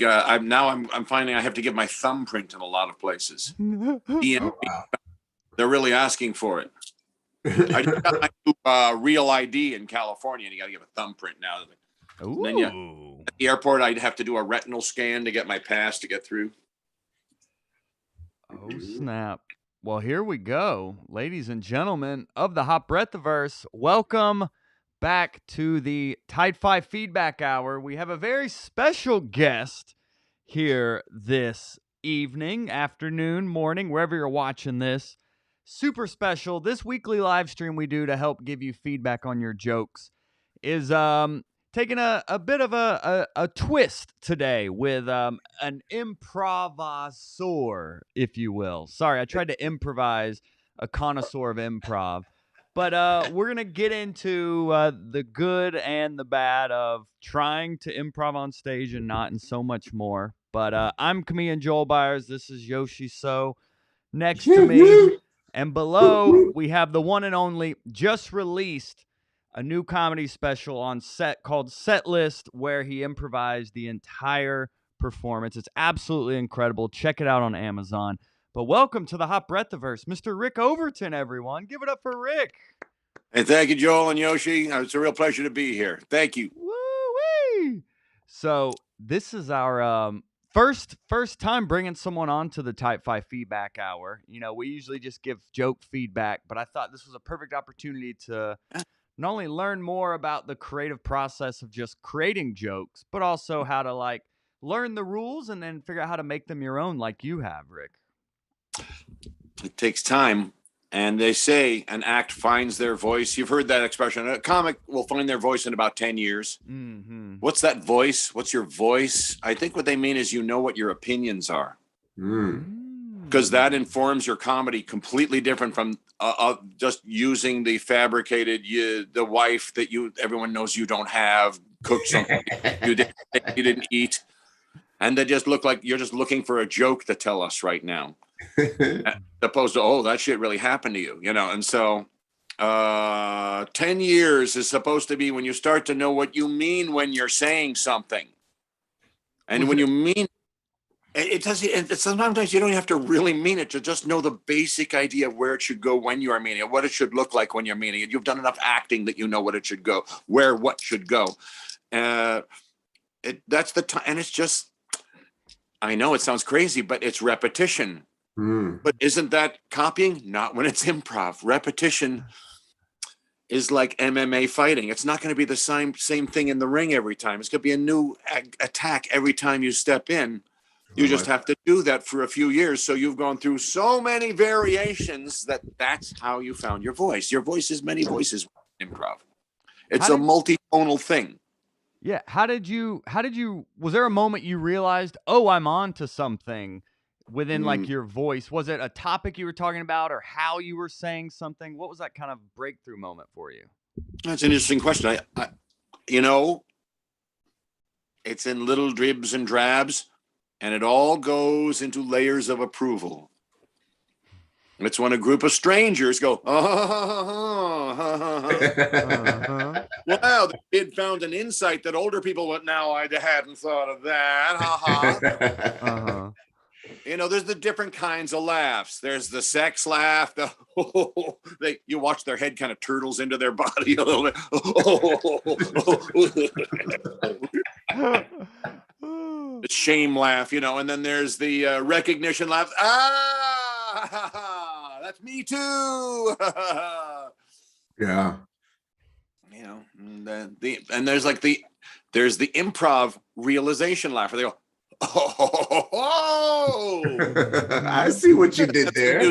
week. I'm finding I have to give my thumbprint in a lot of places. Oh, wow. They're really asking for it. I just got my new, real ID in California, and you got to give a thumbprint now. And then at the airport, I'd have to do a retinal scan to get my pass to get through. Oh, snap. Well, here we go. Ladies and gentlemen of the Hot Breathiverse, welcome back to the Tide 5 Feedback Hour. We have a very special guest here this evening, afternoon, morning, wherever you're watching this. Super special. This weekly live stream we do to help give you feedback on your jokes is taking a bit of a twist today with an improvisor, if you will. Sorry, I tried to improvise a connoisseur of improv. But we're going to get into the good and the bad of trying to improv on stage and not, and so much more. But I'm comedian Joel Byers. This is Yoshi So. Next to me and below, we have the one and only, just released a new comedy special on set called Set List, where he improvised the entire performance. It's absolutely incredible. Check it out on Amazon. But welcome to the Hot Breathiverse, Mr. Rick Overton, everyone. Give it up for Rick. And thank you, Joel and Yoshi. It's a real pleasure to be here. Thank you. Woo-wee! So this is our first time bringing someone on to the Type 5 Feedback Hour. You know, we usually just give joke feedback, but I thought this was a perfect opportunity to not only learn more about the creative process of just creating jokes, but also how to like learn the rules and then figure out how to make them your own, like you have, Rick. It takes time. And they say an act finds their voice. You've heard that expression. A comic will find their voice in about 10 years. Mm-hmm. What's that voice? What's your voice? I think what they mean is you know what your opinions are. Because that informs your comedy completely different from just using the fabricated, the wife that everyone knows you don't have, cooked something you didn't eat. And they just look like you're just looking for a joke to tell us right now. As opposed to, oh, that shit really happened to you, you know. And so 10 years is supposed to be when you start to know what you mean when you're saying something. And when you mean it does, sometimes you don't have to really mean it to just know the basic idea of where it should go when you are meaning it, what it should look like when you're meaning it. You've done enough acting that you know what it should go, where what should go. That's the time, and it's just, I know it sounds crazy, but it's repetition. But isn't that copying? Not when it's improv. Repetition is like MMA fighting. It's not going to be the same thing in the ring every time. It's going to be a new attack every time you step in. You just have to do that for a few years. So you've gone through so many variations that's how you found your voice. Your voice is many voices in improv. It's a multitonal thing. Yeah. How did you, was there a moment you realized, oh, I'm on to something within like your voice? Was it a topic you were talking about or how you were saying something? What was that kind of breakthrough moment for you? That's an interesting question. I it's in little dribs and drabs, and it all goes into layers of approval. It's when a group of strangers go, wow, the kid found an insight that older people went, now I hadn't thought of that. You know, there's the different kinds of laughs. There's the sex laugh. You watch their head kind of turtles into their body a little bit. The shame laugh, you know, and then there's the recognition laugh. That's me too. Yeah. You know, and there's the improv realization laugh where they go, oh, I see what you did there.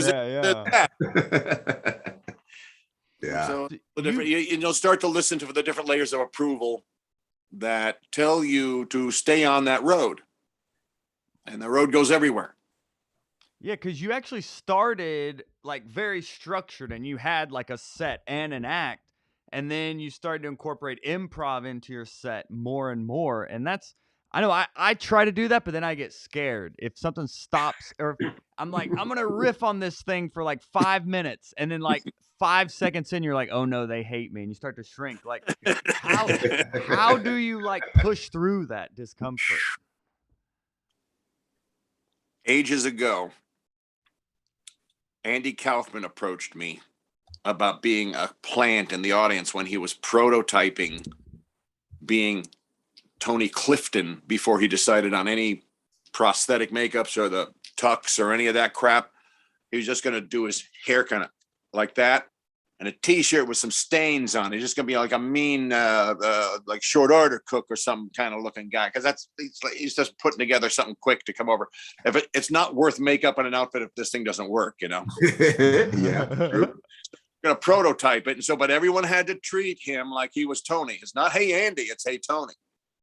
Yeah. So you'll start to listen to the different layers of approval that tell you to stay on that road, and the road goes everywhere. Yeah, because you actually started like very structured, and you had like a set and an act, and then you started to incorporate improv into your set more and more, and that's. I know I try to do that, but then I get scared. If something stops, or if I'm like, I'm going to riff on this thing for like 5 minutes. And then like 5 seconds in, you're like, oh no, they hate me. And you start to shrink. Like how do you like push through that discomfort? ages ago, Andy Kaufman approached me about being a plant in the audience when he was prototyping being Tony Clifton before he decided on any prosthetic makeups or the tux or any of that crap. He was just going to do his hair kind of like that and a t-shirt with some stains on it. He's just going to be like a mean, like short order cook or some kind of looking guy. Cause he's just putting together something quick to come over. If it's not worth makeup and an outfit if this thing doesn't work, you know? Yeah. True. Going to prototype it. And so, but everyone had to treat him like he was Tony. It's not, hey, Andy, it's hey, Tony.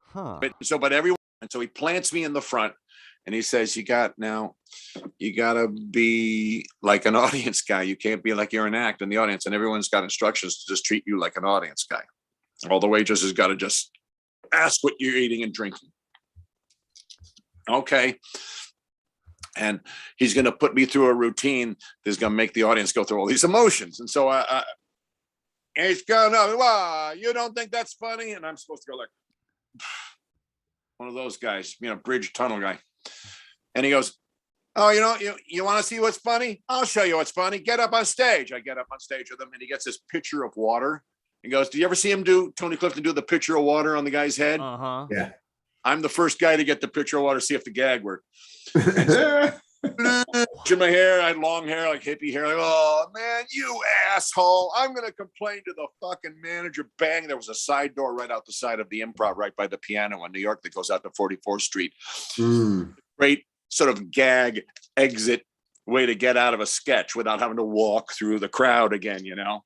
Huh. But everyone, and so he plants me in the front and he says, you gotta be like an audience guy. You can't be like you're an act in the audience. And everyone's got instructions to just treat you like an audience guy. All the waitresses got to just ask what you're eating and drinking. Okay. And he's going to put me through a routine that's going to make the audience go through all these emotions. And so he's going, wow, you don't think that's funny? And I'm supposed to go like, one of those guys, bridge tunnel guy. And he goes, oh, you want to see what's funny? I'll show you what's funny. Get up on stage. I get up on stage with him and he gets this pitcher of water. He goes, do you ever see him Tony Clifton do the pitcher of water on the guy's head? Uh-huh. Yeah. I'm the first guy to get the pitcher of water, see if the gag worked. In my hair, I had long hair, like hippie hair. Like, oh man, you asshole! I'm gonna complain to the fucking manager. Bang! There was a side door right out the side of the Improv, right by the piano in New York, that goes out to 44th Street. Great sort of gag exit way to get out of a sketch without having to walk through the crowd again. Yeah.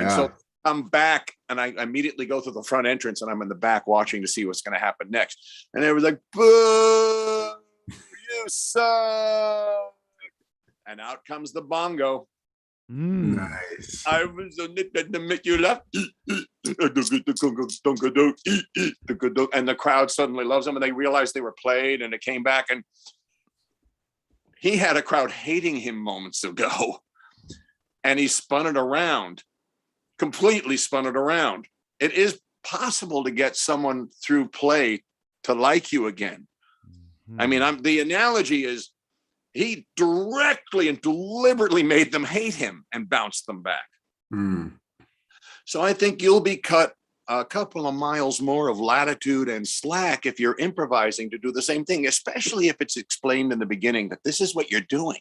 And so I'm back, and I immediately go through the front entrance, and I'm in the back watching to see what's going to happen next. And it was like, boo! You suck. And out comes the bongo. Nice. I was to make you laugh. And the crowd suddenly loves them and they realized they were played and it came back. And he had a crowd hating him moments ago. And he spun it around, completely spun it around. It is possible to get someone through play to like you again. I mean, the analogy is he directly and deliberately made them hate him and bounced them back. So I think you'll be cut a couple of miles more of latitude and slack if you're improvising to do the same thing, especially if it's explained in the beginning that this is what you're doing.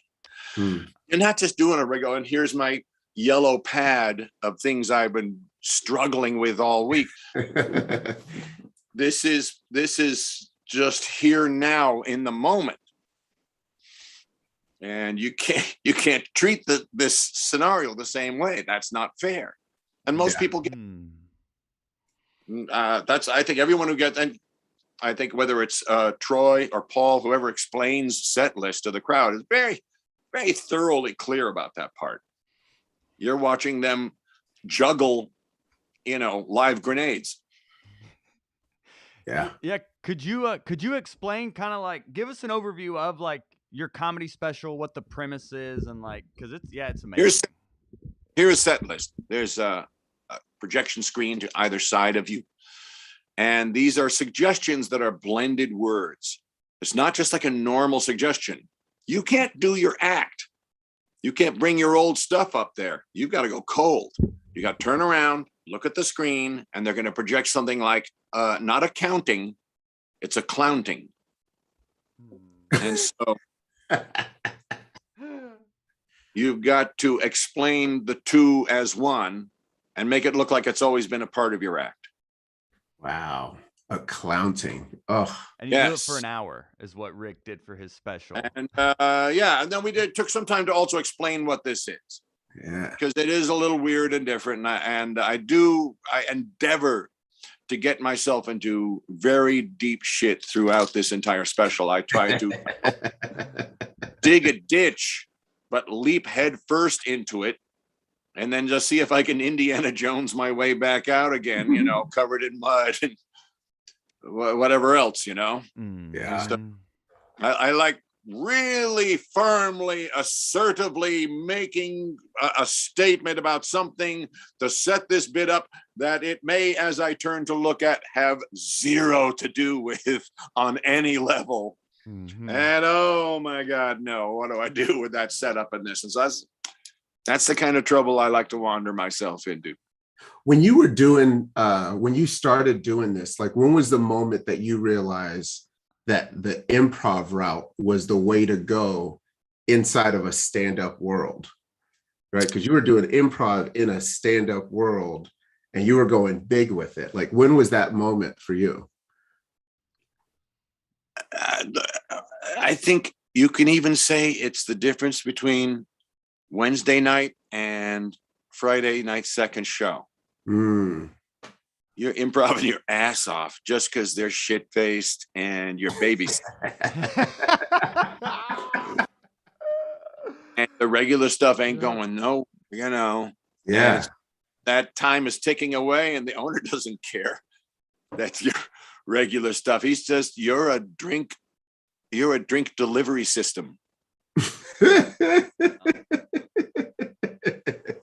You're not just doing a regular, and here's my yellow pad of things I've been struggling with all week. This is just here now in the moment. And you can't treat this scenario the same way. That's not fair. And most people get I think everyone who gets, and I think whether it's Troy or Paul, whoever explains set list to the crowd is very, very thoroughly clear about that part. You're watching them juggle, live grenades. Yeah. Yeah. Could you explain kind of like, give us an overview of like your comedy special, what the premise is, and like, cause it's amazing. Here's a set list. There's a projection screen to either side of you. And these are suggestions that are blended words. It's not just like a normal suggestion. You can't do your act. You can't bring your old stuff up there. You've got to go cold. You got to turn around, look at the screen, and they're going to project something like not accounting, it's a clownting. And so you've got to explain the two as one and make it look like it's always been a part of your act. Wow. A clownting. Oh. And you do it for an hour is what Rick did for his special. And and then took some time to also explain what this is. Yeah. Because it is a little weird and different. And I endeavor to get myself into very deep shit throughout this entire special. I try to dig a ditch, but leap head first into it. And then just see if I can Indiana Jones my way back out again, covered in mud and whatever else, Yeah. I like really firmly, assertively making a statement about something to set this bit up that it may, as I turn to look at, have zero to do with on any level. And oh my my God, no. What do I do with that setup in this? And so that's the kind of trouble I like to wander myself into. When you were doing, when you started doing this, like when was the moment that you realized that the improv route was the way to go inside of a stand-up world, right? Because you were doing improv in a stand-up world and you were going big with it. Like, when was that moment for you? I think you can even say it's the difference between Wednesday night and Friday night second show. You're improvising your ass off just because they're shit-faced and you're babies. And the regular stuff ain't going, no, you know. Yeah. That time is ticking away and the owner doesn't care. That's your regular stuff. He's just, you're a drink delivery system.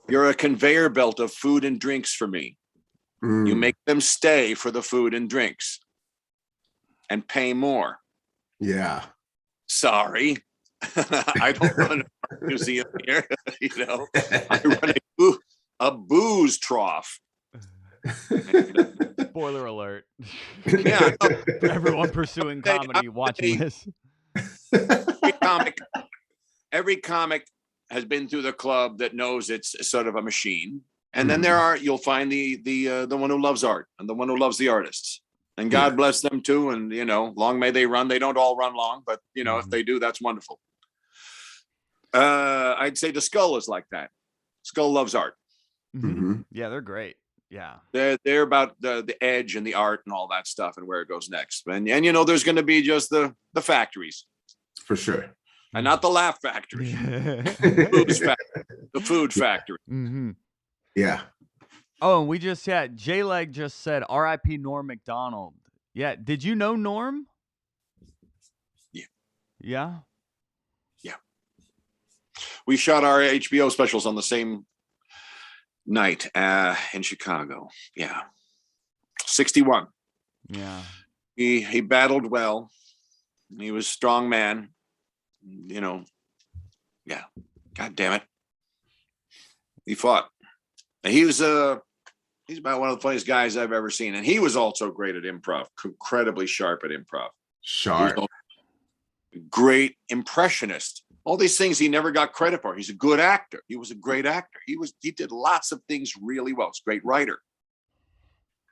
You're a conveyor belt of food and drinks for me. You make them stay for the food and drinks and pay more. Yeah. Sorry. I don't run a museum here. You know, I run a booze trough. Spoiler alert. Yeah. For everyone pursuing comedy watching this. Every comic has been through the club that knows it's sort of a machine. And then you'll find the one who loves art and the one who loves the artists. And God bless them too. And, you know, long may they run. They don't all run long, but, you know, if they do, that's wonderful. I'd say the Skull is like that. Skull loves art. Yeah, they're great. Yeah. They're about the edge and the art and all that stuff and where it goes next. And you know, there's going to be just the factories. For sure. And not the laugh factory. The food factory. Yeah. Oh, and we just J-Leg just said R.I.P. Norm Macdonald. Yeah. Did you know Norm? Yeah. Yeah. Yeah. We shot our HBO specials on the same night in Chicago. Yeah. 61. Yeah. He battled well. He was a strong man. You know. Yeah. God damn it. He fought. He's about one of the funniest guys I've ever seen. And he was also great at improv, incredibly sharp at improv. Sharp. Great impressionist. All these things he never got credit for. He's a good actor. He was a great actor. He did lots of things really well. He's a great writer.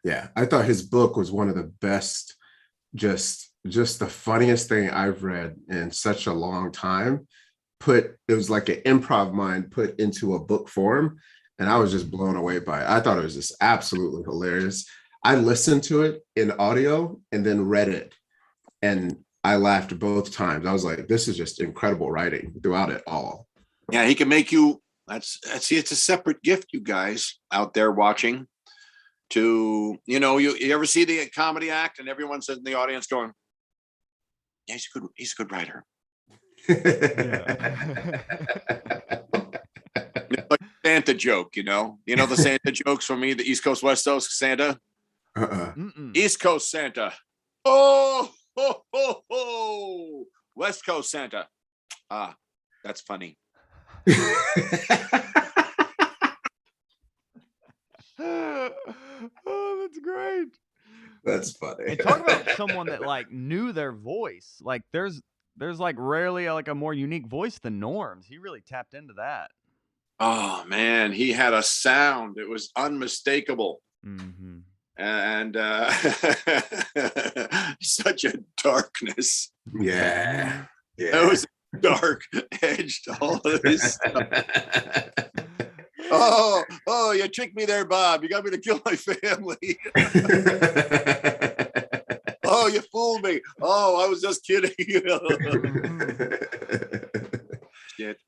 Yeah. I thought his book was one of the best, just the funniest thing I've read in such a long time. It was like an improv mind put into a book form. And I was just blown away by it. I thought it was just absolutely hilarious. I listened to it in audio and then read it. And I laughed both times. I was like, this is just incredible writing throughout it all. Yeah, he can make you, it's a separate gift, you guys out there watching. To, you know, you ever see the comedy act and everyone's in the audience going, yeah, he's a good writer. Like Santa joke, you know the Santa jokes from me, the East Coast, West Coast Santa, East Coast Santa, oh, ho, ho, ho. West Coast Santa, that's funny. Oh, that's great. That's funny. And talk about someone that like knew their voice. Like there's like rarely like a more unique voice than Norm's. He really tapped into that. Oh man, he had a sound. It was unmistakable. And such a darkness. Yeah. That was dark edge to all of this stuff. Oh, you tricked me there, Bob. You got me to kill my family. Oh, you fooled me. Oh, I was just kidding. Shit.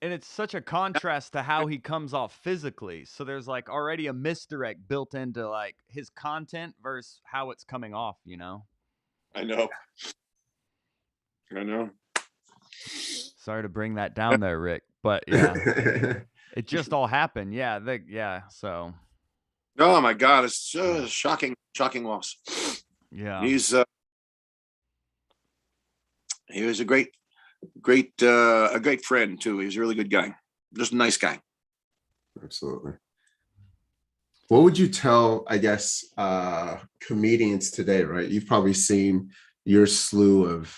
And it's such a contrast to how he comes off physically. So there's like already a misdirect built into like his content versus how it's coming off, you know? I know. Sorry to bring that down there, Rick. But yeah, it just all happened. Yeah. So. Oh my God. It's shocking loss. Yeah. He was a great a great friend too. He's a really good guy, just a nice guy. Absolutely. What would you tell, I guess, comedians today, right? You've probably seen your slew of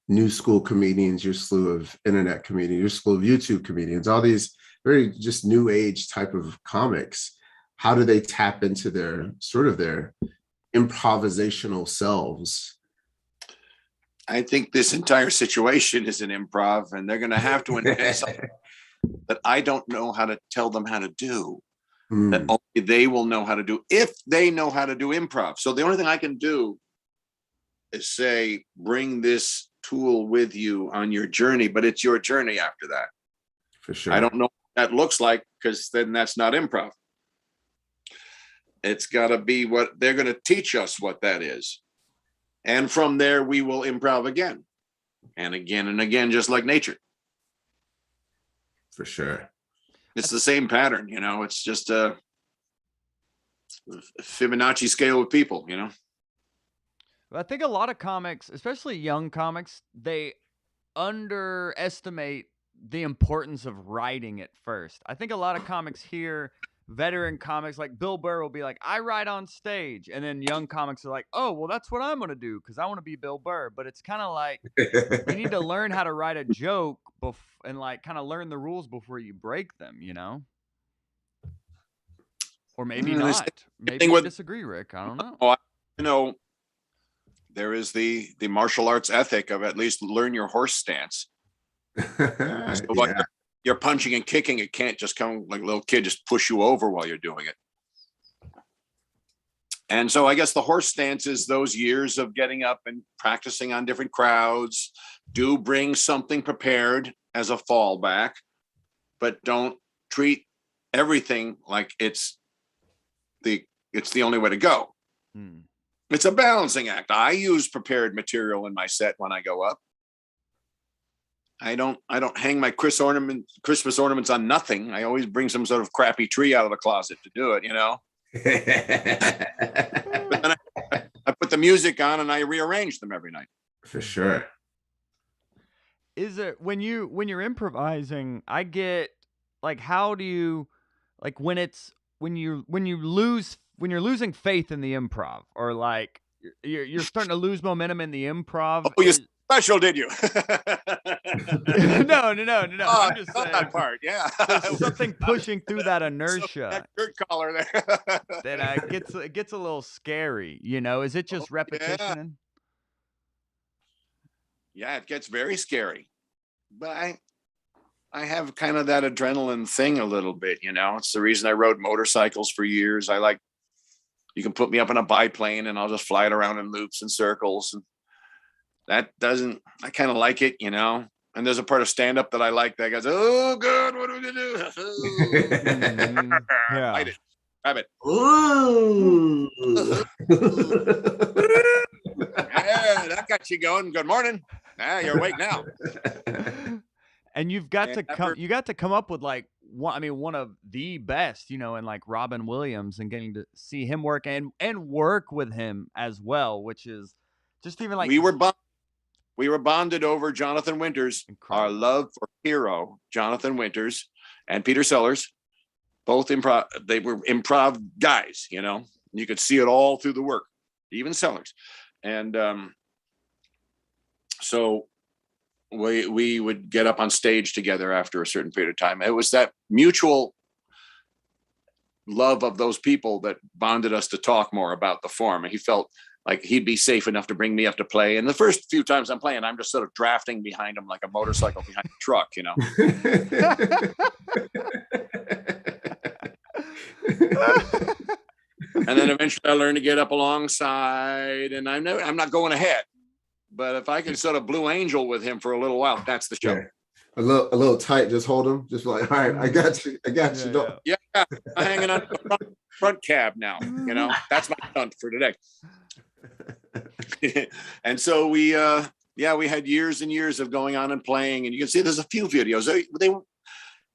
new school comedians, your slew of internet comedians, your slew of YouTube comedians, all these very just new age type of comics. How do they tap into their sort of their improvisational selves? I think this entire situation is an improv, and they're going to have to invent something that I don't know how to tell them how to do. That only they will know how to do if they know how to do improv. So the only thing I can do is say, bring this tool with you on your journey, but it's your journey after that. For sure. I don't know what that looks like, because then that's not improv. It's got to be what they're going to teach us what that is. And from there, we will improv again and again and again, just like nature. For sure. It's the same pattern, you know, it's just a Fibonacci scale with people, you know. I think a lot of comics, especially young comics, they underestimate the importance of writing at first. I think a lot of comics here, veteran comics like Bill Burr will be like, I write on stage. And then young comics are like, oh, well, that's what I'm going to do because I want to be Bill Burr. But it's kind of like you need to learn how to write a joke and like kind of learn the rules before you break them, you know? Or maybe not. Maybe you disagree, Rick. I don't know. Oh, you know, there is the martial arts ethic of at least learn your horse stance. So you're punching and kicking, it can't just come like a little kid, just push you over while you're doing it. And so I guess the horse stance is those years of getting up and practicing on different crowds. Do bring something prepared as a fallback, but don't treat everything like it's the only way to go. It's a balancing act. I use prepared material in my set when I go up. I don't hang my Christmas ornaments on nothing. I always bring some sort of crappy tree out of the closet to do it, you know. But then I put the music on and I rearrange them every night. For sure. Is it when you're improvising, I get like, how do you, like, when you're losing faith in the improv, or like you're starting to lose momentum in the improv? Oh, you special, did you? No. I'm just saying that part. Yeah, there's something pushing through that inertia. That shirt collar there. That it gets a little scary. You know, is it just repetition? Yeah, it gets very scary. But I have kind of that adrenaline thing a little bit. You know, it's the reason I rode motorcycles for years. You can put me up in a biplane and I'll just fly it around in loops and circles. And I kind of like it, you know. And there's a part of stand-up that I like that goes, oh God, what are we gonna do? Yeah. Bite it. Grab it. Ooh. Yeah, that got you going. Good morning. You're awake now. And you got to come up with like one of the best, you know, and like Robin Williams, and getting to see him work and work with him as well, which is just even like we were bonded over Jonathan Winters. Incredible. Our love for hero Jonathan Winters and Peter Sellers, both improv. They were improv guys, you know. You could see it all through the work, even Sellers, and so we would get up on stage together after a certain period of time. It was that mutual love of those people that bonded us to talk more about the form. And he felt like he'd be safe enough to bring me up to play. And the first few times I'm playing, I'm just sort of drafting behind him like a motorcycle behind a truck, you know. And then eventually I learned to get up alongside, and I'm not going ahead. But if I can sort of Blue Angel with him for a little while, that's the show. Yeah. A little tight, just hold him. Just like, all right, I got you. Yeah. I'm hanging on the front cab now. You know, that's my stunt for today. And so we had years and years of going on and playing, and you can see there's a few videos.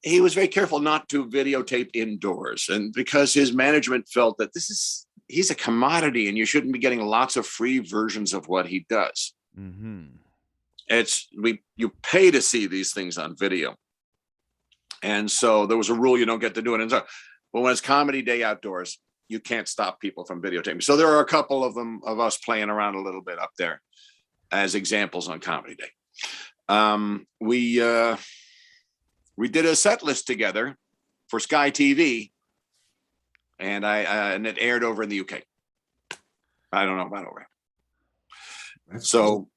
He was very careful not to videotape indoors, and because his management felt that he's a commodity and you shouldn't be getting lots of free versions of what he does. Mm-hmm. you pay to see these things on video. And so there was a rule, you don't get to do it. And so, but when it's Comedy Day outdoors, you can't stop people from videotaping. So there are a couple of them of us playing around a little bit up there as examples on Comedy Day. We did a set list together for Sky TV, and and it aired over in the UK. I don't know about over. So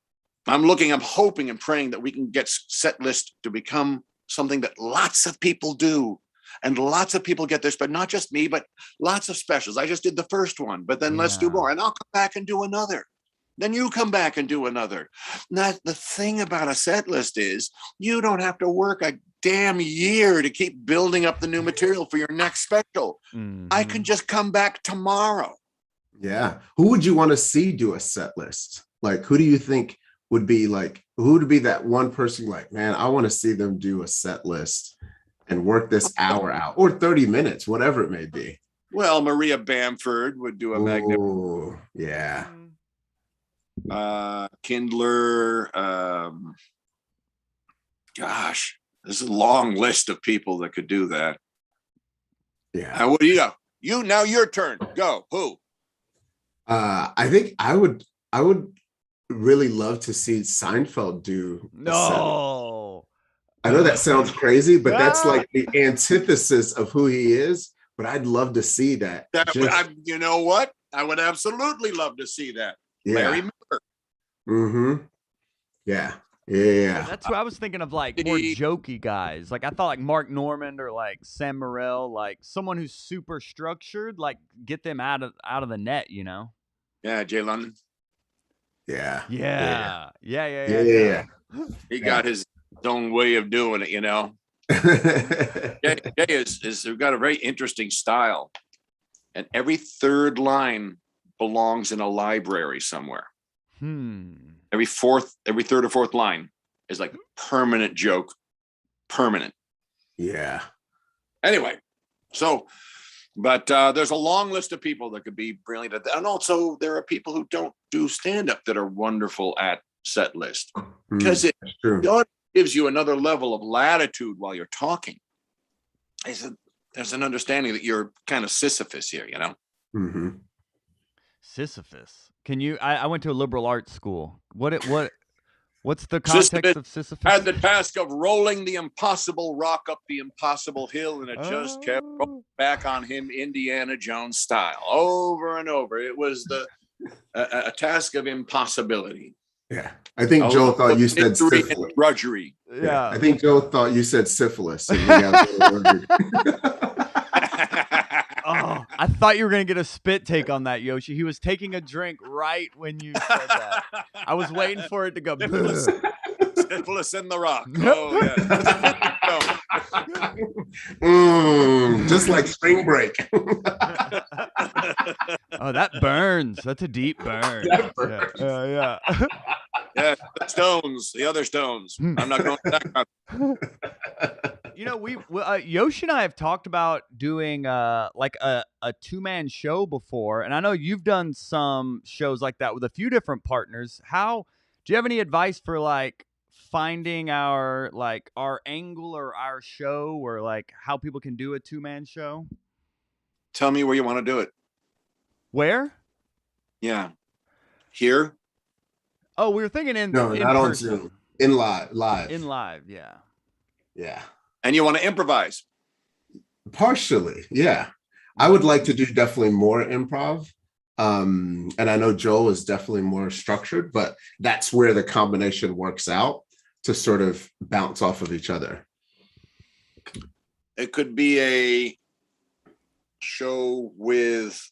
I'm hoping and praying that we can get set list to become something that lots of people do, and lots of people get this, but not just me, but lots of specials. I just did the first one, but then let's do more, and I'll come back and do another. Then you come back and do another. Now, the thing about a set list is you don't have to work a damn year to keep building up the new material for your next special. Mm-hmm. I can just come back tomorrow. Yeah. Who would you want to see do a set list? Like, who do you think would be like, who would be that one person like, man, I want to see them do a set list and work this hour out, or 30 minutes, whatever it may be? Well, Maria Bamford would do a magnificent. Yeah. Kindler. Gosh, there's a long list of people that could do that. Yeah. What do you go? Now your turn. Go. Who? I think I would really love to see Seinfeld do. No. I know that sounds crazy, but that's like the antithesis of who he is. But I'd love to see that. You know what? I would absolutely love to see that. Yeah. Larry Miller. Mm-hmm. Yeah. Yeah. That's what I was thinking of, like more jokey guys. Like I thought like Mark Normand or like Sam Morril, like someone who's super structured, like get them out of the net, you know? Yeah, Jay London. Yeah. Yeah. He got his own way of doing it, you know. Jay is got a very interesting style, and every third line belongs in a library somewhere. Every third or fourth line is like permanent joke, permanent. Yeah. Anyway, so, but there's a long list of people that could be brilliant, and also there are people who don't do stand-up that are wonderful at set list, because it gives you another level of latitude while you're talking. There's an understanding that you're kind of Sisyphus here, you know. Mm-hmm. Sisyphus. Can you? I went to a liberal arts school. What's the context of Sisyphus? Had the task of rolling the impossible rock up the impossible hill, and it just kept rolling back on him, Indiana Jones style, over and over. It was a task of impossibility. Yeah, I think Joe thought you said syphilis. Drudgery. Yeah, I think Joe thought you said syphilis. Oh, I thought you were going to get a spit take on that, Yoshi. He was taking a drink right when you said that. I was waiting for it to go. Syphilis in the rock. Oh, yeah. Just like spring break. Oh, that burns. That's a deep burn. That burns. Yeah. Yeah, the other Stones. I'm not going that. You know, Yoshi and I have talked about doing like a two-man show before, and I know you've done some shows like that with a few different partners. Do you have any advice for like finding our angle or our show, or like how people can do a two-man show? Tell me where you want to do it. Where? Yeah. Here? Oh, we were thinking in not person. On Zoom. In live. In live, yeah. Yeah. And you want to improvise? Partially, yeah. I would like to do definitely more improv. And I know Joel is definitely more structured, but that's where the combination works out to sort of bounce off of each other. It could be a show with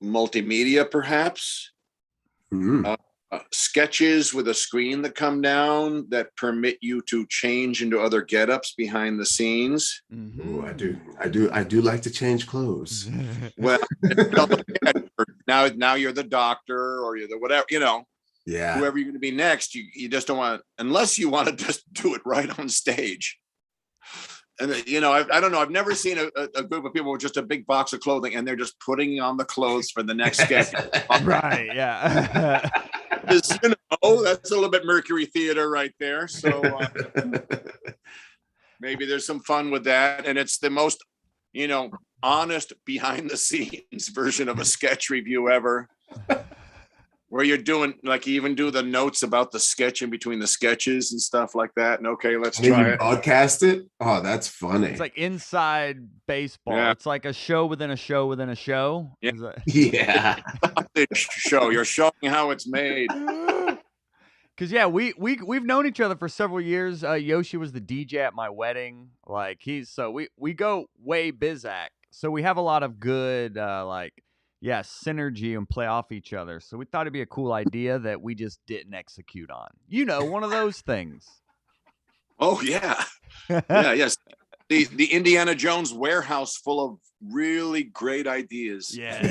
multimedia, perhaps. Mm-hmm. Sketches with a screen that come down that permit you to change into other get-ups behind the scenes. Mm-hmm. Ooh, I do like to change clothes. Well, now you're the doctor, or you're the whatever, you know. Yeah. Whoever you're going to be next, you just don't want, unless you want to just do it right on stage. And you know, I don't know. I've never seen a group of people with just a big box of clothing, and they're just putting on the clothes for the next sketch. Right? Yeah. That's a little bit Mercury Theater right there. So maybe there's some fun with that. And it's the most, honest behind the scenes version of a sketch review ever. Where you're doing, like, you even do the notes about the sketch in between the sketches and stuff like that. And okay, let's try it. Broadcast it. Oh, that's funny. It's like inside baseball. Yeah. It's like a show within a show within a show. Yeah. Yeah. Show. You're showing how it's made. Because we've known each other for several years. Yoshi was the DJ at my wedding. Like we go way Bizak. So we have a lot of good synergy and play off each other. So we thought it'd be a cool idea that we just didn't execute on. One of those things. Oh yeah. Yeah, yes. The Indiana Jones warehouse full of really great ideas. Yes.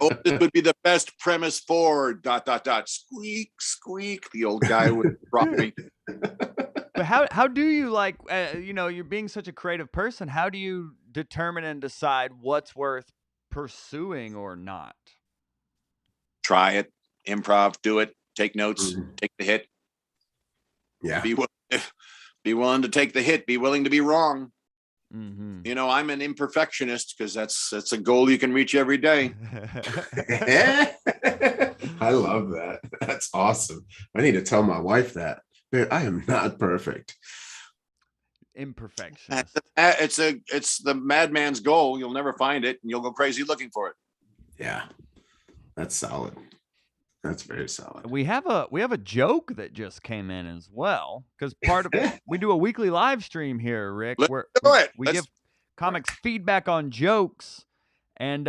Oh, this would be the best premise for ... Squeak, squeak. The old guy would drop me. But how do you you're being such a creative person. How do you determine and decide what's worth pursuing or not? Try it, improv, do it, take notes, take the hit. Yeah. Be willing to take the hit. Be willing to be wrong. Mm-hmm. I'm an imperfectionist because that's a goal you can reach every day. I love that. That's awesome. I need to tell my wife that. Babe, I am not perfect. Imperfectionist. It's the madman's goal. You'll never find it, and you'll go crazy looking for it. Yeah, that's solid. That's very solid. We have a joke that just came in as well, because part of we do a weekly live stream here, Rick. We give comics feedback on jokes, and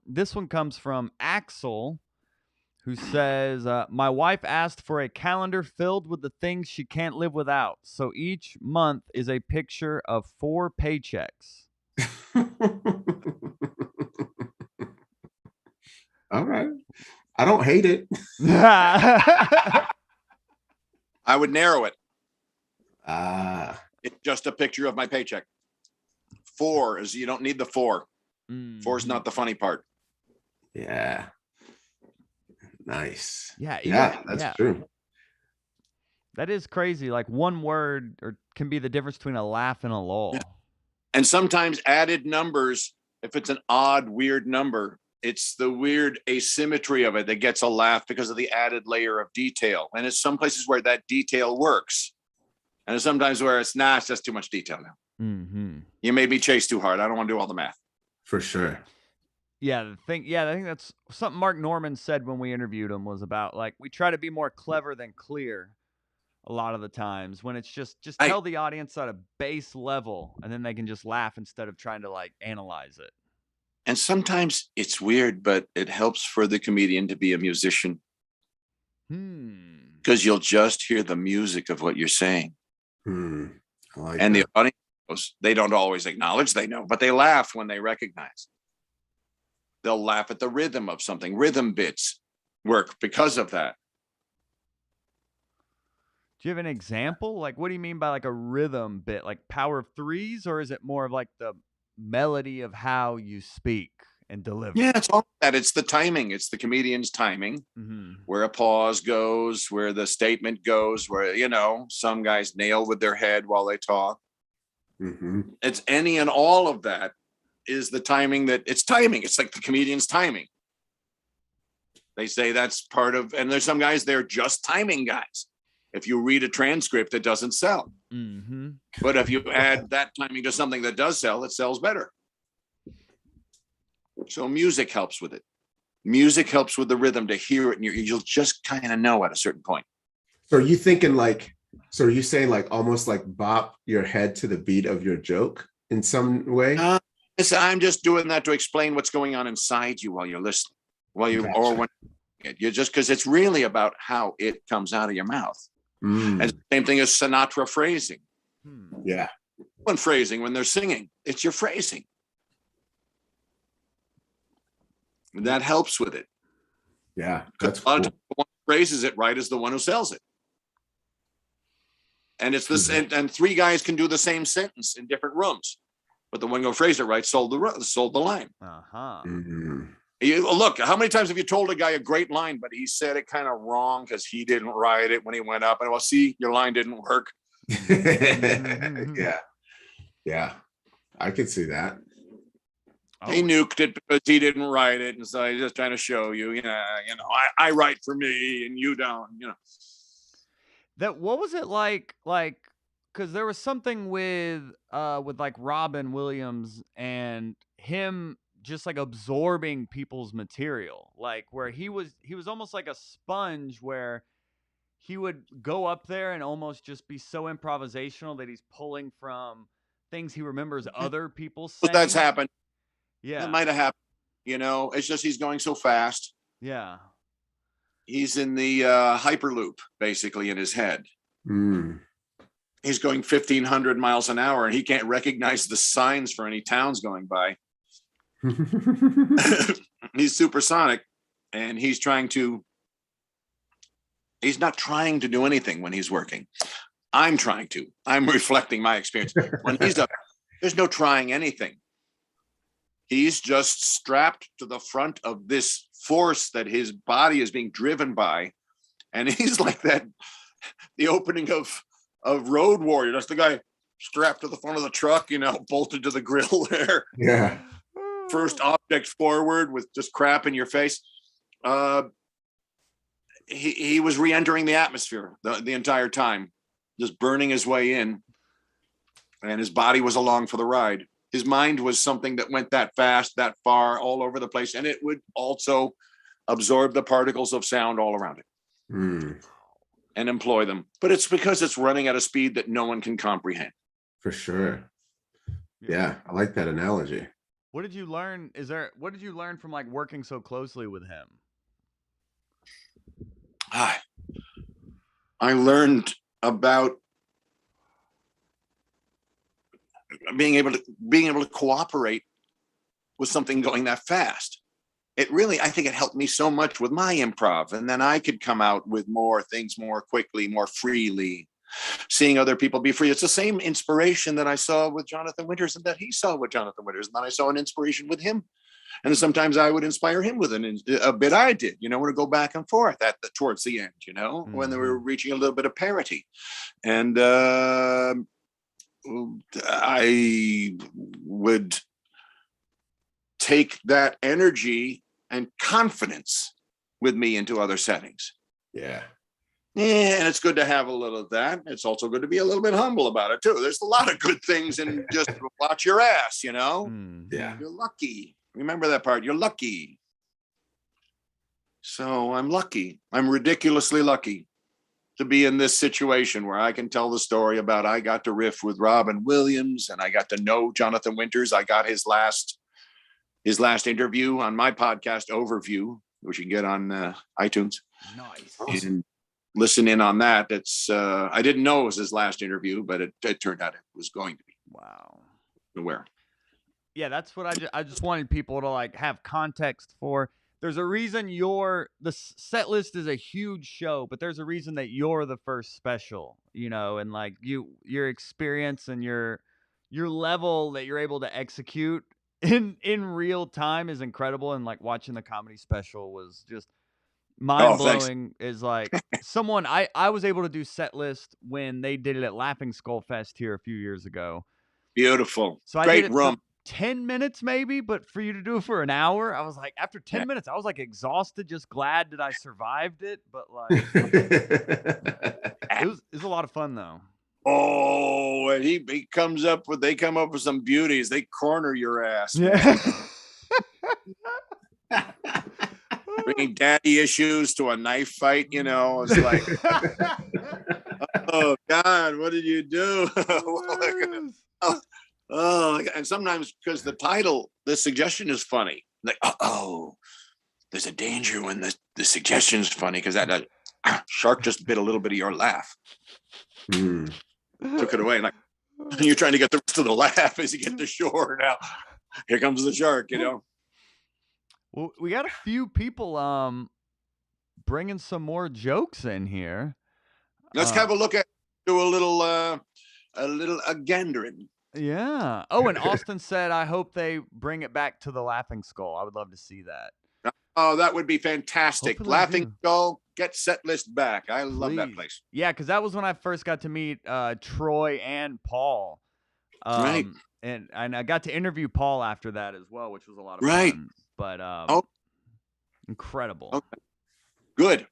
this one comes from Axel, who says, "My wife asked for a calendar filled with the things she can't live without. So each month is a picture of 4 paychecks." All right. I don't hate it. I would narrow it. It's just a picture of my paycheck. 4 is, you don't need the 4. 4 is not the funny part. Yeah. Nice. Yeah. That's true. That is crazy. Like one word can be the difference between a laugh and a lull. And sometimes added numbers, if it's an odd, weird number, it's the weird asymmetry of it that gets a laugh because of the added layer of detail. And it's some places where that detail works. And there's sometimes where it's just too much detail now. Mm-hmm. You made me chase too hard. I don't want to do all the math. For sure. I think that's something Mark Norman said when we interviewed him, was about, like, we try to be more clever than clear a lot of the times, when it's just tell the audience at a base level, and then they can just laugh instead of trying to analyze it. And sometimes it's weird, but it helps for the comedian to be a musician. Because you'll just hear the music of what you're saying. And the audience, they don't always acknowledge they know, but they laugh when they recognize. They'll laugh at the rhythm of something. Rhythm bits work because of that. Do you have an example? Like, what do you mean by a rhythm bit? Like Power of Threes, or is it more of the melody of how you speak and deliver? Yeah, it's all that. It's the timing. It's the comedian's timing, where a pause goes, where the statement goes, where, some guys nail with their head while they talk. It's any and all of that is the timing. It's timing. It's like the comedian's timing. They say that's part of, and there's some guys, they're just timing guys. If you read a transcript, it doesn't sell. But if you add that timing to something that does sell, it sells better. So music helps with it. Music helps with the rhythm to hear it, and you'll just kind of know at a certain point. So are you thinking so are you saying almost bop your head to the beat of your joke in some way? I'm just doing that to explain what's going on inside you while you're listening, you're just, because it's really about how it comes out of your mouth. And the same thing as Sinatra phrasing. Yeah. When phrasing, when they're singing, it's your phrasing. That helps with it. Yeah. That's a lot of times the one who phrases it right is the one who sells it. And it's this, and 3 guys can do the same sentence in different rooms, but the one who phrased it right sold the line. Look, how many times have you told a guy a great line, but he said it kind of wrong because he didn't write it when he went up? And well, see, your line didn't work. Yeah. Yeah. I could see that. He nuked it because he didn't write it. And so he's just trying to show you, I write for me and you don't, That, what was it like, because there was something with like Robin Williams and him just like absorbing people's material, like where he was almost like a sponge, where he would go up there and almost just be so improvisational that he's pulling from things he remembers other people saying. But that's happened. Yeah. That might have happened. It's just he's going so fast. Yeah. He's in the Hyperloop, basically, in his head. He's going 1,500 miles an hour, and he can't recognize the signs for any towns going by. He's supersonic, and he's not trying to do anything when he's working. I'm reflecting my experience. When he's up, there's no trying anything. He's just strapped to the front of this force that his body is being driven by. And he's like the opening of Road Warrior. That's the guy strapped to the front of the truck, bolted to the grill there. Yeah. First object forward with just crap in your face. He was re-entering the atmosphere the entire time, just burning his way in. And his body was along for the ride. His mind was something that went that fast, that far, all over the place. And it would also absorb the particles of sound all around it and employ them. But it's because it's running at a speed that no one can comprehend. For sure. Yeah, I like that analogy. What did you learn? What did you learn from like working so closely with him? I learned about being able to cooperate with something going that fast. I think it helped me so much with my improv. And then I could come out with more things more quickly, more freely, seeing other people be free. It's the same inspiration that I saw with Jonathan Winters and that he saw with Jonathan Winters. And then I saw an inspiration with him. And sometimes I would inspire him with a bit I did, to go back and forth towards the end, when they were reaching a little bit of parity. And I would take that energy and confidence with me into other settings. Yeah. And it's good to have a little of that. It's also good to be a little bit humble about it too. There's a lot of good things in just watch your ass, Yeah. You're lucky. Remember that part. You're lucky. So I'm lucky. I'm ridiculously lucky to be in this situation where I can tell the story about I got to riff with Robin Williams and I got to know Jonathan Winters. I got his last interview on my podcast, Overview, which you can get on iTunes. Nice. And listen in on that. It's I didn't know it was his last interview, but it turned out it was going to be. Wow. Aware. Yeah, that's what I just wanted people to like have context for. There's a reason the set list is a huge show, but there's a reason that you're the first special, and like your experience and your level that you're able to execute in real time is incredible. And like watching the comedy special was just mind blowing. Is like someone I was able to do set list when they did it at Laughing Skull Fest here a few years ago. Beautiful. So Great I did it room. for 10 minutes maybe, but for you to do it for an hour, I was like, after 10 minutes, I was like exhausted, just glad that I survived it. But like, it was a lot of fun though. Oh, and they come up with some beauties. They corner your ass. Yeah. Bringing daddy issues to a knife fight, it's like, oh God, what did you do? Oh, and sometimes because the suggestion is funny, like, there's a danger when the suggestion is funny because that shark just bit a little bit of your laugh, took it away, like you're trying to get the rest of the laugh as you get to shore. Now, here comes the shark, Well, we got a few people bringing some more jokes in here. Let's have a look at do a little agandering. Yeah. Oh, and Austin said, I hope they bring it back to the Laughing Skull. I would love to see that. Oh, that would be fantastic. Hopefully they Laughing do. Skull, get Set List back. I love that Please. place. Yeah, because that was when I first got to meet Troy and Paul. Right. And I got to interview Paul after that as well, which was a lot of Right. fun. But Oh, incredible. okay. Good.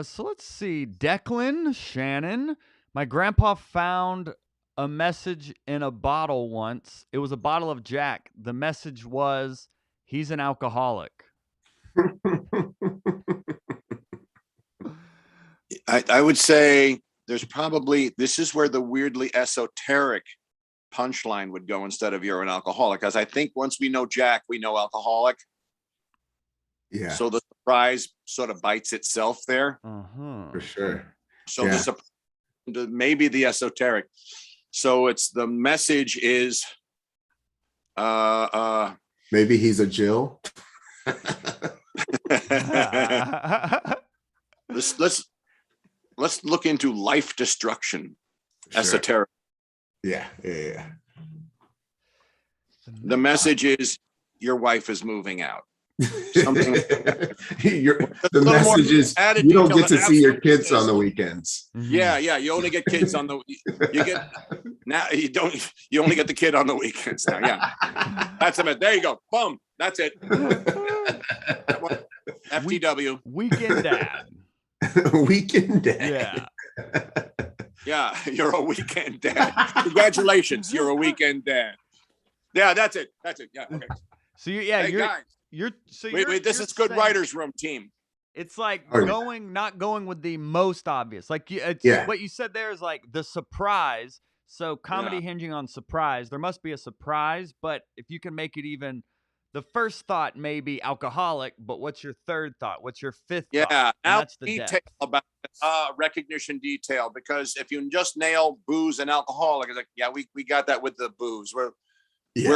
So let's see. Declan Shannon. My grandpa found a message in a bottle once. It was a bottle of Jack. The message was, he's an alcoholic. I would say there's probably, this is where the weirdly esoteric punchline would go instead of you're an alcoholic. Because I think once we know Jack, we know alcoholic. Yeah. So the surprise sort of bites itself there. For sure. So maybe the esoteric. So it's the message is maybe he's a Jill. Let's look into life destruction. Sure. Esoteric. Yeah. The message is your wife is moving out. The message is you don't get to see your kids on the weekends. Yeah, you only get kids on the you only get the kid on the weekends now. Yeah. That's it. There you go. Boom. That's it. FTW. Weekend dad. Weekend dad. Yeah, you're a weekend dad. Congratulations, you're a weekend dad. Yeah, that's it. Yeah. Okay. So Wait, this is good writers' room team. It's like not going with the most obvious. Like what you said there is like the surprise. So comedy hinging on surprise. There must be a surprise, but if you can make it even, the first thought may be alcoholic, but what's your third thought? What's your fifth thought? Yeah, now that's the detail about recognition detail, because if you just nail booze and alcoholic, it's like, yeah, we got that with the booze. We're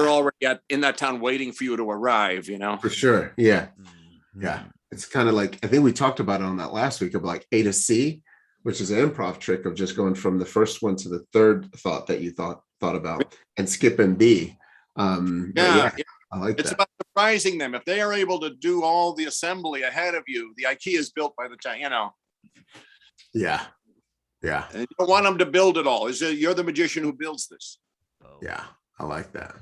already in that town waiting for you to arrive, For sure. Yeah. Yeah. It's kind of like, I think we talked about it on that last week, of like A to C, which is an improv trick of just going from the first one to the third thought that you thought about and skipping B. I like that. It's about surprising them. If they are able to do all the assembly ahead of you, the IKEA is built by the time, Yeah. And you don't want them to build it all. You're the magician who builds this. Yeah. I like that.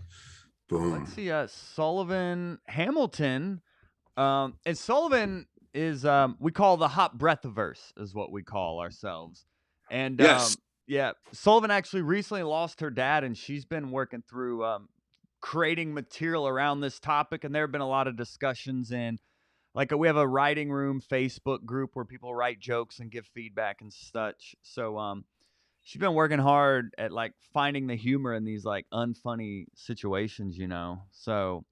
Boom. Let's see. Sullivan Hamilton. And Sullivan is we call the hot breathiverse is what we call ourselves. And Sullivan actually recently lost her dad, and she's been working through creating material around this topic. And there have been a lot of discussions in, like, we have a writing room Facebook group where people write jokes and give feedback and such. So she's been working hard at like finding the humor in these like unfunny situations, So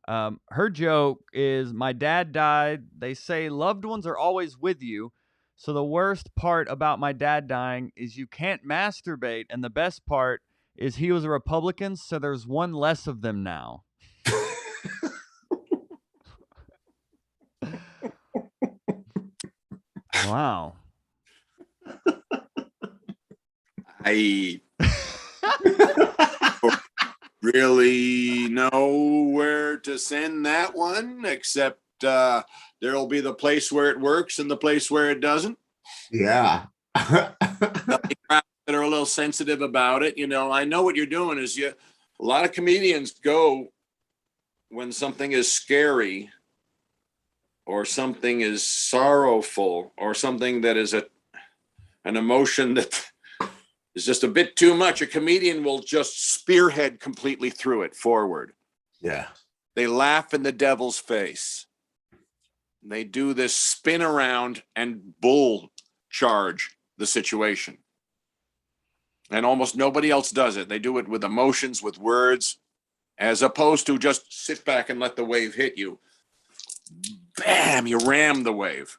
her joke is, my dad died. They say loved ones are always with you. So the worst part about my dad dying is you can't masturbate. And the best part is he was a Republican. So there's one less of them now. Wow. I really know where to send that one, except there'll be the place where it works and the place where it doesn't. Yeah. That are a little sensitive about it. I know what you're doing is a lot of comedians go when something is scary or something is sorrowful or something that is an emotion that is just a bit too much. A comedian will just spearhead completely through it forward. Yeah. They laugh in the devil's face. They do this spin around and bull charge the situation. And almost nobody else does it. They do it with emotions, with words, as opposed to just sit back and let the wave hit you. Bam, you ram the wave.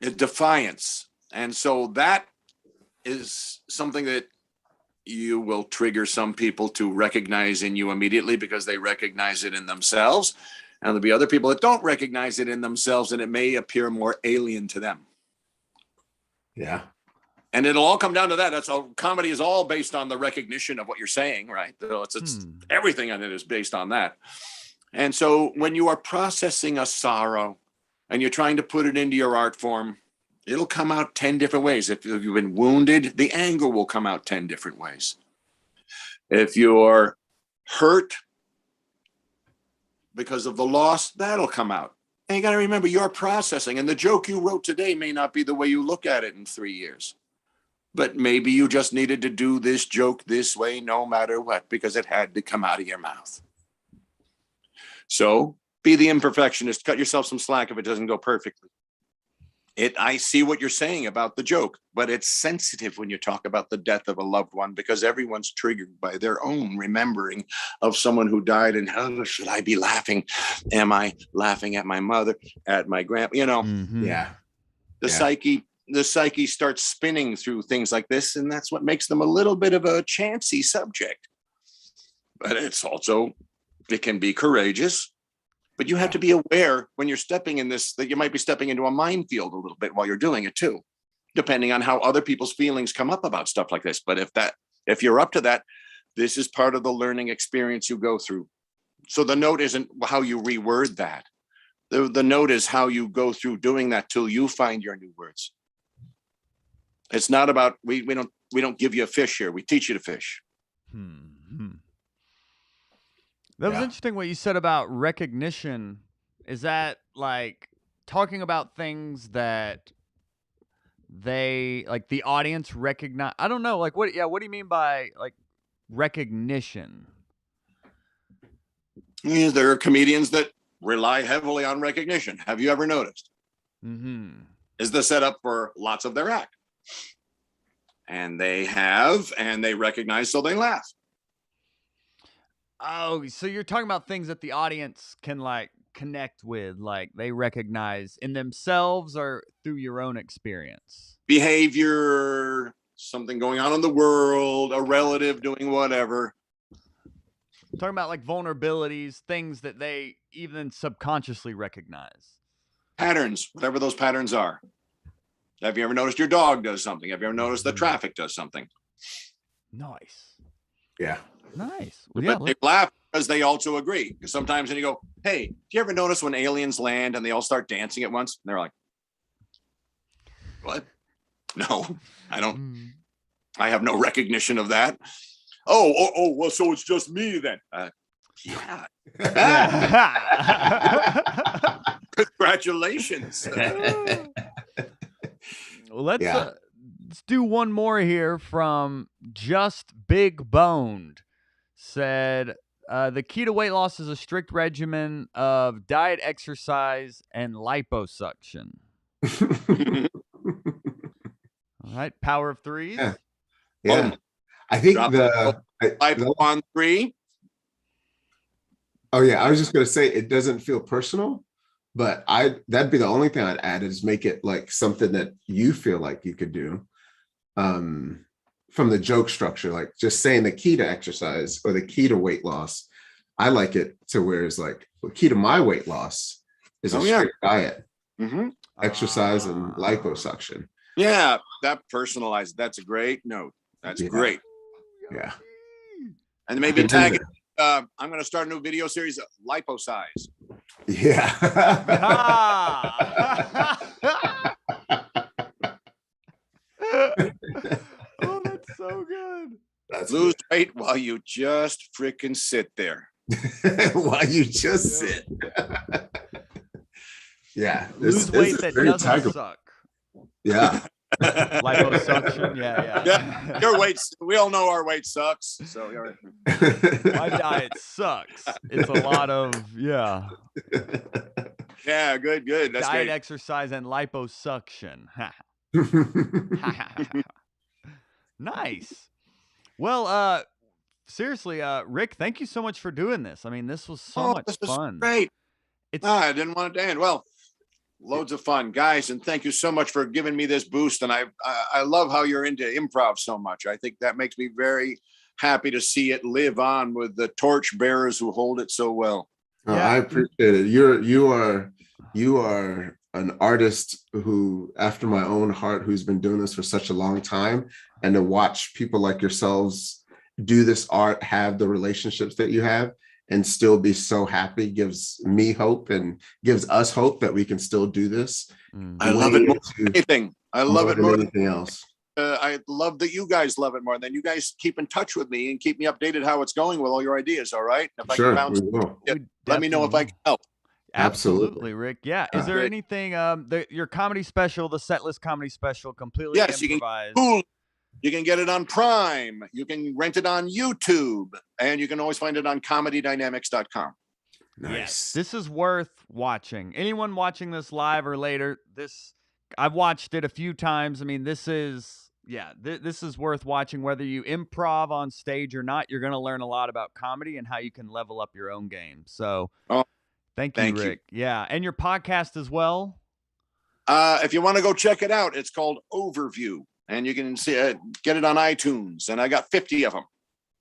It's defiance. And so that is something that you will trigger some people to recognize in you immediately because they recognize it in themselves. And there'll be other people that don't recognize it in themselves, and it may appear more alien to them. Yeah. And it'll all come down to that. That's all. Comedy is all based on the recognition of what you're saying, right? So it's everything on it is based on that. And so when you are processing a sorrow and you're trying to put it into your art form, it'll come out 10 different ways. If you've been wounded, the anger will come out 10 different ways. If you're hurt because of the loss, that'll come out. And you got to remember, you're processing, and the joke you wrote today may not be the way you look at it in 3 years. But maybe you just needed to do this joke this way no matter what, because it had to come out of your mouth. So be the imperfectionist. Cut yourself some slack if it doesn't go perfectly. I see what you're saying about the joke, but it's sensitive when you talk about the death of a loved one, because everyone's triggered by their own remembering of someone who died. And oh, should I be laughing? Am I laughing at my mother, at my grandpa? Yeah. The psyche starts spinning through things like this, and that's what makes them a little bit of a chancy subject. But it can be courageous. But you have to be aware when you're stepping in this, that you might be stepping into a minefield a little bit while you're doing it too, depending on how other people's feelings come up about stuff like this. But if you're up to that, this is part of the learning experience you go through. So the note isn't how you reword that. The note is how you go through doing that till you find your new words. It's not about, we don't give you a fish here. We teach you to fish. That was interesting what you said about recognition. Is that like talking about things that they, like, the audience recognize? I don't know. Like, what do you mean by like recognition? Yeah, there are comedians that rely heavily on recognition. Have you ever noticed? Is the setup for lots of their act? And they recognize, so they laugh. Oh, so you're talking about things that the audience can like connect with, like they recognize in themselves or through your own experience? Behavior, something going on in the world, a relative doing whatever. Talking about like vulnerabilities, things that they even subconsciously recognize. Patterns, whatever those patterns are. Have you ever noticed your dog does something? Have you ever noticed the traffic does something? Nice. Yeah. Nice. Well, but they laugh because they also agree. Because sometimes when you go, hey, do you ever notice when aliens land and they all start dancing at once? And they're like, what? No, I don't. I have no recognition of that. Oh, well, so it's just me then. Yeah. Congratulations. Well, let's do one more here from Just Big Boned. Said, the key to weight loss is a strict regimen of diet, exercise, and liposuction. All right, power of threes. Yeah. I think lipo on 3. Oh yeah, I was just gonna say it doesn't feel personal, but that'd be the only thing I'd add is make it like something that you feel like you could do. From the joke structure, like just saying the key to exercise or the key to weight loss. I like it to where it's like the key to my weight loss is a strict diet, exercise, and liposuction. Yeah, that personalized. That's a great note. That's great. Yeah. And maybe tag it. I'm going to start a new video series, Liposize. Yeah. Oh, that's so good. Lose weight while you just freaking sit there. While you just sit. Yeah. Lose weight that doesn't suck. Yeah. Liposuction. Yeah. Your weight, we all know our weight sucks. So my diet sucks. It's a lot of Yeah, good. That's diet, great. exercise, and liposuction. Nice. Well, seriously, Rick, thank you so much for doing this. I mean, this was so much fun. Great. I didn't want it to end. Well, loads of fun, guys, and thank you so much for giving me this boost. And I love how you're into improv so much. I think that makes me very happy to see it live on with the torch bearers who hold it so well. Oh, I appreciate it. You are an artist who, after my own heart, who's been doing this for such a long time, and to watch people like yourselves do this art, have the relationships that you have, and still be so happy gives me hope and gives us hope that we can still do this. I love it more than anything. I love it more than anything else. I love that you guys love it more. Then you guys keep in touch with me and keep me updated how it's going with all your ideas. All right. If Sure, I can bounce, we will. let me know if I can help. Absolutely, Rick. Yeah. Is there anything, your comedy special, the Setlist comedy special, completely improvised? You can get it on Prime. You can rent it on YouTube. And you can always find it on comedydynamics.com. Nice. Yes, this is worth watching. Anyone watching this live or later, I've watched it a few times. I mean, this is worth watching. Whether you improv on stage or not, you're going to learn a lot about comedy and how you can level up your own game. So thank you, Rick. Yeah. And your podcast as well. If you want to go check it out, it's called Overview, and you can see it, get it on iTunes. And I got 50 of them.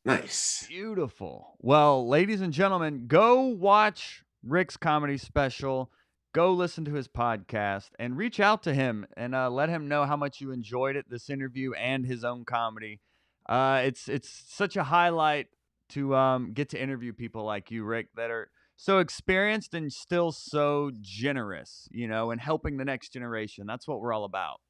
Nice. Beautiful. Well, ladies and gentlemen, go watch Rick's comedy special. Go listen to his podcast and reach out to him and let him know how much you enjoyed it, this interview and his own comedy. It's such a highlight to get to interview people like you, Rick, that are so experienced and still so generous, and helping the next generation. That's what we're all about.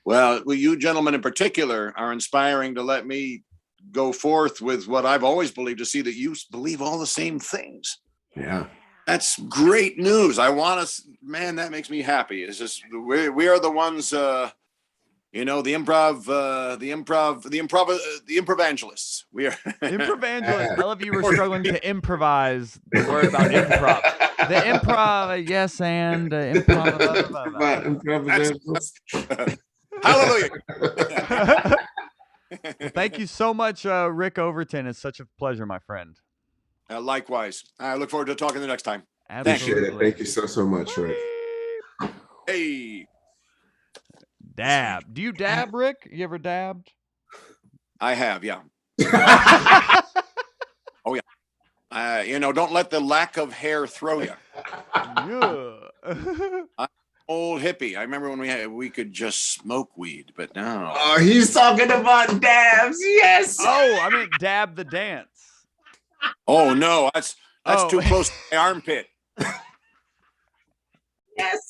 Well, you gentlemen in particular are inspiring to let me go forth with what I've always believed, to see that you believe all the same things. Yeah. That's great news. I want to, man, that makes me happy. It's just, we are the ones, the improvangelists. We are improvangelists. All of you were struggling to improvise the word about improv. The improv, yes, and improv. Hallelujah. Well, thank you so much, Rick Overton. It's such a pleasure, my friend. Likewise. I look forward to talking the next time. Absolutely. Thank you so much, Rick. Hey. Dab. Do you dab, Rick? You ever dabbed? I have, yeah. Oh, yeah. Don't let the lack of hair throw you. Yeah. Old hippie. I remember when we could just smoke weed, but now. Oh, he's talking about dabs. Yes. Oh, I meant dab the dance. Oh no, that's too close to my armpit. Yes.